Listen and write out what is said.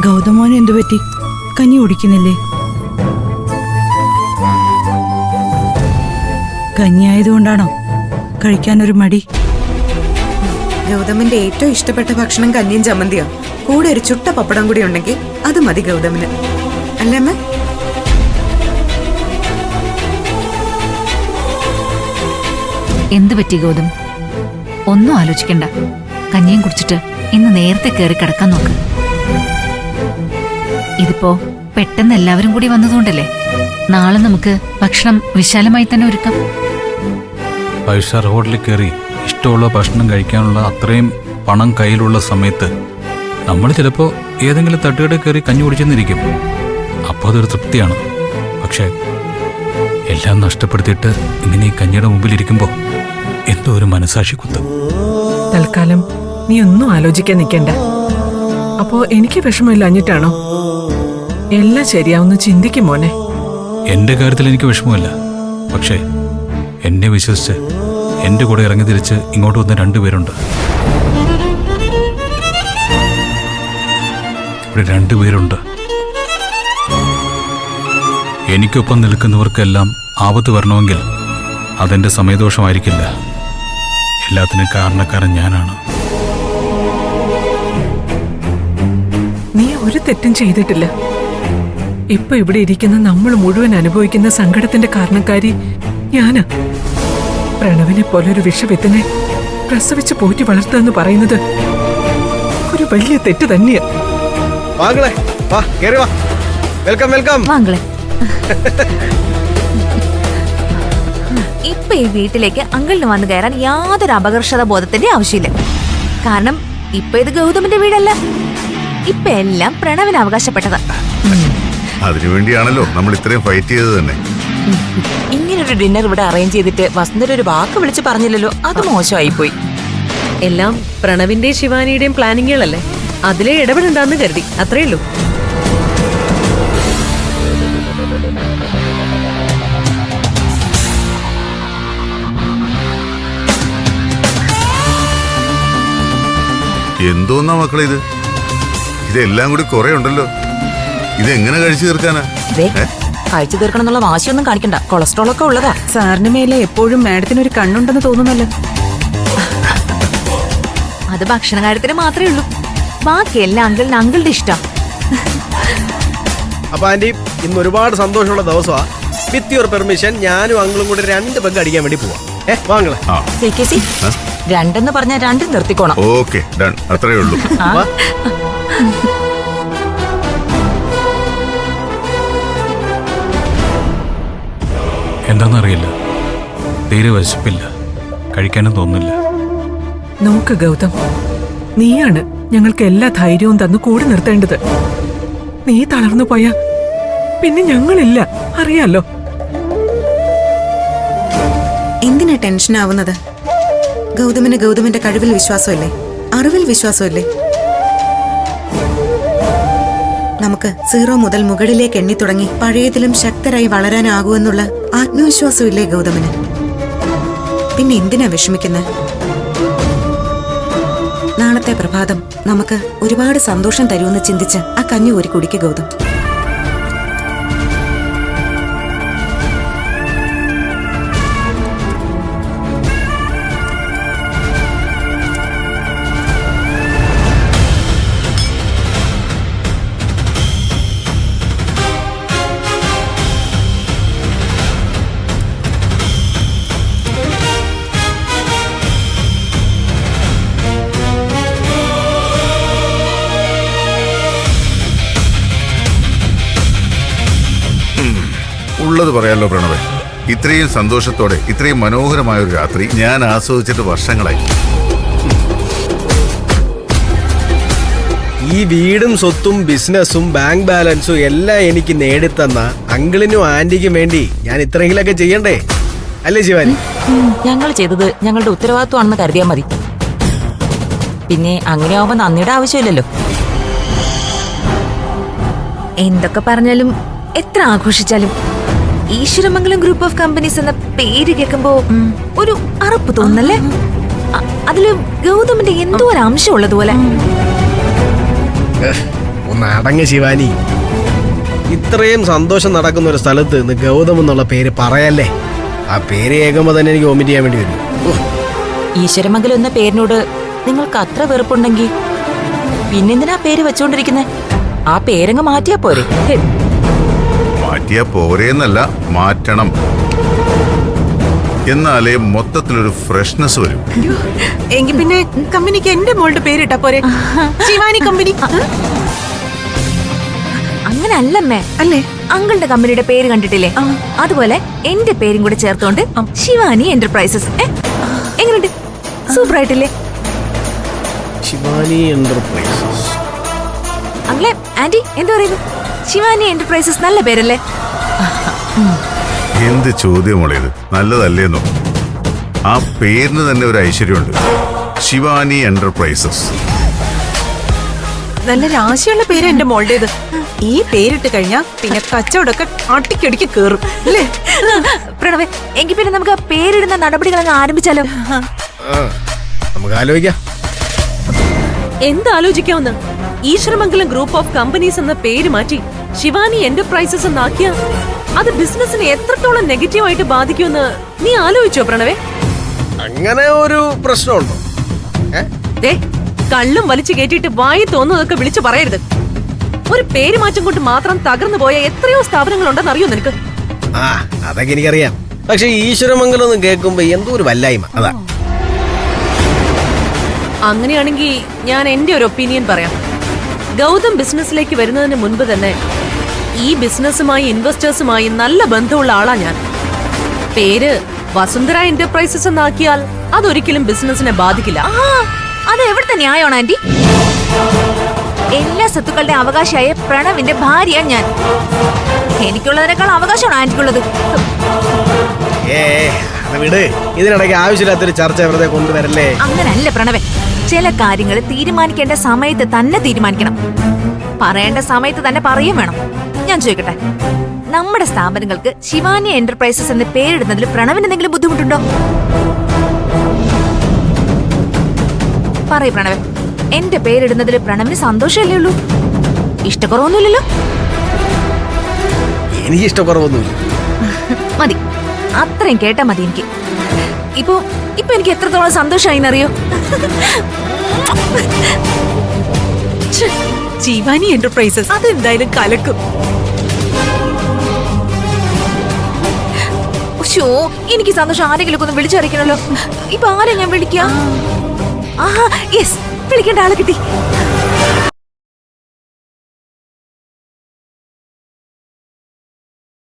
ഗൗതമോന് എന്തു പറ്റി? കഞ്ഞി കുടിക്കുന്നില്ലേ? കഞ്ഞി ആയതുകൊണ്ടാണോ കഴിക്കാനൊരു മടി? ഗൗതമിന്റെ ഏറ്റവും ഇഷ്ടപ്പെട്ട ഭക്ഷണം കഞ്ഞിയും ചമ്മന്തിയോ. കൂടെ ഒരു ചുട്ട പപ്പടം കൂടി ഉണ്ടെങ്കിൽ അത് മതി ഗൗതമിന്, അല്ലേ അമ്മ? എന്തു പറ്റി ഗൗതം? ഒന്നും ആലോചിക്കണ്ട. കഞ്ഞിയും കുടിച്ചിട്ട് ഇന്ന് നേരത്തെ കയറി കിടക്കാൻ നോക്ക്. ഇതിപ്പോ പെട്ടെന്ന് എല്ലാവരും കൂടി വന്നതുകൊണ്ടല്ലേ. നാളെ നമുക്ക് ഭക്ഷണം വിശാലമായി തന്നെ ഒരുക്കാം. 5 സ്റ്റാർ ഹോട്ടലിൽ കയറി ഇഷ്ടമുള്ള ഭക്ഷണം കഴിക്കാനുള്ള അത്രയും പണം കയ്യിലുള്ള സമയത്ത് നമ്മൾ ചിലപ്പോൾ ഏതെങ്കിലും തട്ടുകട കയറി കഞ്ഞി കുടിച്ചെന്നിരിക്കും. അപ്പോൾ അതൊരു തൃപ്തിയാണ്. പക്ഷേ എല്ലാം നഷ്ടപ്പെടുത്തിയിട്ട് ഇങ്ങനെ ഈ കഞ്ഞിയുടെ മുമ്പിലിരിക്കുമ്പോൾ എന്തോ ഒരു മനസാക്ഷി കുത്തും. തൽക്കാലം നീ ഒന്നും ആലോചിക്കാൻ നിൽക്കണ്ട. അപ്പോ എനിക്ക് വിഷമമില്ല അഞ്ഞിട്ടാണോ? എല്ലാം ശരിയാവുന്ന ചിന്തിക്കും മോനെ. എൻ്റെ കാര്യത്തിൽ എനിക്ക് വിഷമമില്ല. പക്ഷേ എന്നെ വിശ്വസിച്ച് എൻ്റെ കൂടെ ഇറങ്ങി തിരിച്ച് ഇങ്ങോട്ട് വന്ന 2 പേരുണ്ട്. ഇവിടെ 2 പേരുണ്ട്. എനിക്കൊപ്പം നിൽക്കുന്നവർക്കെല്ലാം ആപത്ത് വരണമെങ്കിൽ അതെന്റെ സമയദോഷമായിരിക്കില്ല. എല്ലാത്തിനും കാരണക്കാരൻ ഞാനാണ്. നീ ഒരു തെറ്റും ചെയ്തിട്ടില്ല. ഇപ്പൊ ഇവിടെ ഇരിക്കുന്ന നമ്മൾ മുഴുവൻ അനുഭവിക്കുന്ന സങ്കടത്തിന്റെ കാരണക്കാരി ഞാനാ. പ്രണവിനെ പോലൊരു വിഷവിത്തിനെ പ്രസവിച്ച് പോറ്റി വളർത്തുകയെന്ന് പറയുന്നത് ഒരു വലിയ തെറ്റ് തന്നെയാ. ഇപ്പൊ ഈ വീട്ടിലേക്ക് അങ്കിളിന് വന്നു കയറാൻ യാതൊരു അപകർഷത ബോധത്തിന്റെ ആവശ്യമില്ല. കാരണം ഇപ്പൊ ഇത് ഗൗതമിന്റെ വീടല്ല. ഇപ്പൊ എല്ലാം പ്രണവിന് അവകാശപ്പെട്ടതാ. അതിനുവേണ്ടിയാണല്ലോ നമ്മൾ ഇത്രയും ഫൈറ്റ് ചെയ്തത് തന്നെ. ഇങ്ങനൊരു ഡിന്നർ ഇവിടെ അറേഞ്ച് ചെയ്തിട്ട് വസുന്ധര ഒരു വാക്ക് വിളിച്ച് പറഞ്ഞില്ലല്ലോ. അത് മോശമായി പോയി. എല്ലാം പ്രണവിന്റെയും ശിവാനിയുടെയും പ്ലാനിങ്ങുകളല്ലേ. അതിലെ ഇടപെടണ്ടെന്ന് കരുതി, അത്രേ ഉള്ളൂ. എന്തോന്നാ മക്കളെ ഇത്? ഇതെല്ലാം കൂടി കുറെ ഉണ്ടല്ലോ. ഇതെങ്ങനെ കഴിച്ചു തീർക്കാനാ? കഴിച്ചു തീർക്കണം എന്നുള്ള വാശിയൊന്നും കാണിക്കണ്ട. കൊളസ്ട്രോൾ ഒക്കെ ഉള്ളതാ. സാറിന് മേലെ എപ്പോഴും മാഡത്തിനൊരു കണ്ണുണ്ടെന്ന് തോന്നുന്നല്ലോ. അത് ഭക്ഷണ കാര്യത്തിന് മാത്രമേ ഉള്ളൂ. ബാക്കിയെല്ലാം അങ്കിളിന് അങ്കിളുടെ ഇഷ്ടം. അപ്പൊ ആന്റി, ഇന്ന് ഒരുപാട് സന്തോഷമുള്ള ദിവസമാണ്. വിത്ത് യുവർ പെർമിഷൻ ഞാനും അങ്കിളും കൂടി 2 പെഗ് അടിക്കാൻ വേണ്ടി പോവാം. വാങ്ങളെ 2 പറഞ്ഞാൽ 2 നിർത്തിക്കോണം. Okay, done. അത്രേ ഉള്ളൂ. എന്താണെന്നറിയില്ല, തീരെ വിശപ്പില്ല, കഴിക്കാനും തോന്നുന്നില്ല. നോക്ക് ഗൗതം, നീയാണ് ഞങ്ങൾക്ക് എല്ലാ ധൈര്യവും തന്നു കൂടെ നിർത്തേണ്ടത്. നീ തളർന്നു പോയാ പിന്നെ ഞങ്ങളില്ല, അറിയാലോ. എന്തിനാ ടെൻഷൻ ആവുന്നത്? ഗൗതമിന് ഗൗതമിന്റെ കഴിവിൽ വിശ്വാസമില്ലേ? അറിവിൽ വിശ്വാസമില്ലേ? നമുക്ക് 0 മുതൽ മുകളിലേക്ക് എണ്ണി തുടങ്ങി പഴയതിലും ശക്തരായി വളരാനാകുമെന്നുള്ള ആത്മവിശ്വാസമില്ലേ ഗൗതമിന്? പിന്നെ എന്തിനാ വിഷമിക്കുന്നത്? നാളത്തെ പ്രഭാതം നമുക്ക് ഒരുപാട് സന്തോഷം തരുമെന്ന് ചിന്തിച്ച് ആ കഞ്ഞി ഒരു കുടിക്ക് ഗൗതം. ഉള്ളത് പറയാലോ പ്രണവേ, ഇത്രയും സന്തോഷത്തോടെ ഇത്രയും മനോഹരമായ ഒരു രാത്രി ഞാൻ ആസ്വദിച്ചിട്ട് വർഷങ്ങളായി. ഈ വീടും സ്വത്തും ബിസിനസ്സും ബാങ്ക് ബാലൻസും എല്ലാം എനിക്ക് നേടിത്തന്ന അങ്കിളിനും ആന്റിക്കും വേണ്ടി ഞാൻ ഇത്രയെങ്കിലൊക്കെ ചെയ്യണ്ടേ? അല്ലേ ശിവാനി? ഞങ്ങൾ ചെയ്തത് ഞങ്ങളുടെ ഉത്തരവാദിത്വമാണെന്ന് കരുതിയാൽ മതി. പിന്നെ അങ്ങനെയാവുമ്പോ നന്ദിയുടെ ആവശ്യമില്ലല്ലോ. എന്തൊക്കെ പറഞ്ഞാലും എത്ര ആഘോഷിച്ചാലും ഈശ്വരമംഗലം ഗ്രൂപ്പ് ഓഫ് കമ്പനീസ് എന്ന പേര് കേൾക്കുമ്പോ ഒരു അറപ്പ് തോന്നല്ലേ? അതില് ഗൗതമിന്റെ എന്തോ ഒരു അംശം ഉള്ളതുപോലെ. ഒന്ന് അടങ്ങ് ശിവാനി. ഇത്രയും സന്തോഷം നടക്കുന്ന ഒരു സ്ഥലത്ത് നിന്ന് ഗൗതം എന്നുള്ള പേര് പറയല്ലേ. ആ പേര് കേൾക്കുമ്പോൾ തന്നെ എനിക്ക് വോമിറ്റ് ചെയ്യാൻ വേണ്ടി വരും. ഈശ്വരമംഗലം എന്ന പേരിനോട് നിങ്ങൾക്ക് അത്ര വെറുപ്പുണ്ടെങ്കിൽ പിന്നെന്തിനാ പേര് വെച്ചോണ്ടിരിക്കുന്നേ? ആ പേരങ്ങ് മാറ്റിയാ പോരെ? മാറ്റിയാ പോരേന്നല്ല, മാറ്റണം. എന്നാലേ മൊത്തത്തിലൊരു ഫ്രഷ്നെസ് വരും. എങ്കിൽ പിന്നെ കമ്പനിക്ക് എന്റെ മോളുടെ പേരിട്ടാ പോരെ, ശിവാനി കമ്പനി. അങ്ങനെ അല്ലമ്മേ. അല്ലേ? അങ്കിളുടെ കമ്പനിയുടെ പേര് കണ്ടിട്ടില്ലേ? അതുപോലെ എന്റെ പേരും കൂടെ ചേർത്തോണ്ട് ശിവാനി എന്റർപ്രൈസസ്. എങ്ങനെയുണ്ട്? സൂപ്പർ ആയിട്ടില്ലേ? ശിവാനി എന്റർപ്രൈസസ്. അങ്കിളെ, ആന്റി എന്താ പറയുന്നു? ശിവാനി എന്റർപ്രൈസസ് നല്ല പേരല്ലേ? എന്ത് ചോദ്യമോളേത്, നല്ലതല്ലേന്നോ? ആ പേരിന് തന്നെ ഒരു ഐശ്വര്യമുണ്ട്, ശിവാനി എന്റർപ്രൈസസ്. നല്ല രാശിയുള്ള പേര് എന്റെ മോളുടേത്. ഈ പേരിട്ട് കഴിഞ്ഞാ പിന്നെ കച്ചവടമൊക്കെ അടിക്കടിക്ക് കേറും അല്ലേ? പ്രണവേ, എങ്കിൽ പിന്നെ നമുക്ക് പേരിടുന്ന നടപടികൾ അങ്ങ് ആരംഭിച്ചാലോ? നമുക്ക് ആലോചിക്കാം. എന്താലോചിക്കാവുന്ന? ഈശ്വരമംഗലം ഗ്രൂപ്പ് ഓഫ് കമ്പനീസ് എന്ന പേര് മാറ്റി ശിവാനി എന്റർപ്രൈസസ് എന്നാക്കിയ അത് ബിസിനസിനെ എത്രത്തോളം നെഗറ്റീവായിട്ട് ബാധിക്കുമെന്ന് നീ ആലോചിച്ചോ പ്രണവേ? അങ്ങനെ ഒരു പ്രശ്നമുണ്ടോ? ദേ, കള്ളും വലിച്ചു കയറ്റിയിട്ട് വായി തോന്നുന്നതൊക്കെ വിളിച്ചു പറയരുത്. ഒരു പേര് മാറ്റം കൊണ്ട് മാത്രം തകർന്നു പോയ എത്രയോ സ്ഥാപനങ്ങളുണ്ടെന്ന് അറിയോ നിനക്ക്? ആ, അതൊക്കെ എനിക്കറിയാം. പക്ഷെ ഈശ്വരമംഗലം എന്ന് കേൾക്കുമ്പോ എന്തോ ഒരു വല്ലായ്മ. അതാ. അങ്ങനെയാണെങ്കിൽ ഞാൻ എന്റെ ഒരു ഒപ്പീനിയൻ പറയാം. ഗൗതം ബിസിനസ്സിലേക്ക് വരുന്നതിന് മുൻപ് തന്നെ ഈ ബിസിനസ്സുമായി ഇൻവെസ്റ്റേഴ്സുമായി നല്ല ബന്ധമുള്ള ആളാ ഞാൻ. പേര് വസുന്ധര എന്റർപ്രൈസസ് എന്നാക്കിയാൽ അതൊരിക്കലും ബിസിനസിനെ ബാധിക്കില്ല. അത് എവിടുത്തെ ന്യായമാണ് ആന്റി? എല്ലാ സ്വത്തുക്കളുടെ അവകാശിയായ പ്രണവിന്റെ ഭാര്യയാണ് ഞാൻ. എനിക്കുള്ളതിനേക്കാൾ അവകാശമാണ് ആന്റിക്കുള്ളത്. അത് വിട്. ഇതിനിടയ്ക്ക് ആവശ്യമില്ലാത്തൊരു ചർച്ച വെറുതെ കൊണ്ടുവരല്ലേ. അങ്ങനല്ല പ്രണവേ. ചില കാര്യങ്ങൾ തീരുമാനിക്കേണ്ട സമയത്ത് തന്നെ തീരുമാനിക്കണം. പറയേണ്ട സമയത്ത് തന്നെ പറയുകയും വേണം. ഞാൻ ചോദിക്കട്ടെ, നമ്മുടെ സ്ഥാപനങ്ങൾക്ക് ശിവാനി എന്റർപ്രൈസസ് എന്ന് പേരിടുന്നതിൽ പ്രണവിന് എന്തെങ്കിലും ബുദ്ധിമുട്ടുണ്ടോ? പറയൂ പ്രണവേ, എന്റെ പേരിടുന്നതിൽ പ്രണവിന് സന്തോഷമല്ലേ ഉള്ളൂ? ഇഷ്ടക്കുറവൊന്നുമില്ലല്ലോ? എനിക്ക് ഇഷ്ടക്കുറവൊന്നുമില്ല. മതി, അത്രയും കേട്ടാ മതി എനിക്ക്. ഇപ്പൊ എനിക്ക് എത്രത്തോളം സന്തോഷമായിന്നറിയോ? ശിവാനി എന്റർപ്രൈസസ് അതെന്തായാലും കലക്കും. ഷോ, എനിക്ക് സന്തോഷം. ആരെങ്കിലും ഒന്ന് വിളിച്ചറിയിക്കണല്ലോ. ഇപ്പൊ ആരെ ഞാൻ വിളിക്കാം? യെസ്, വിളിക്കേണ്ട ആളെ കിട്ടി.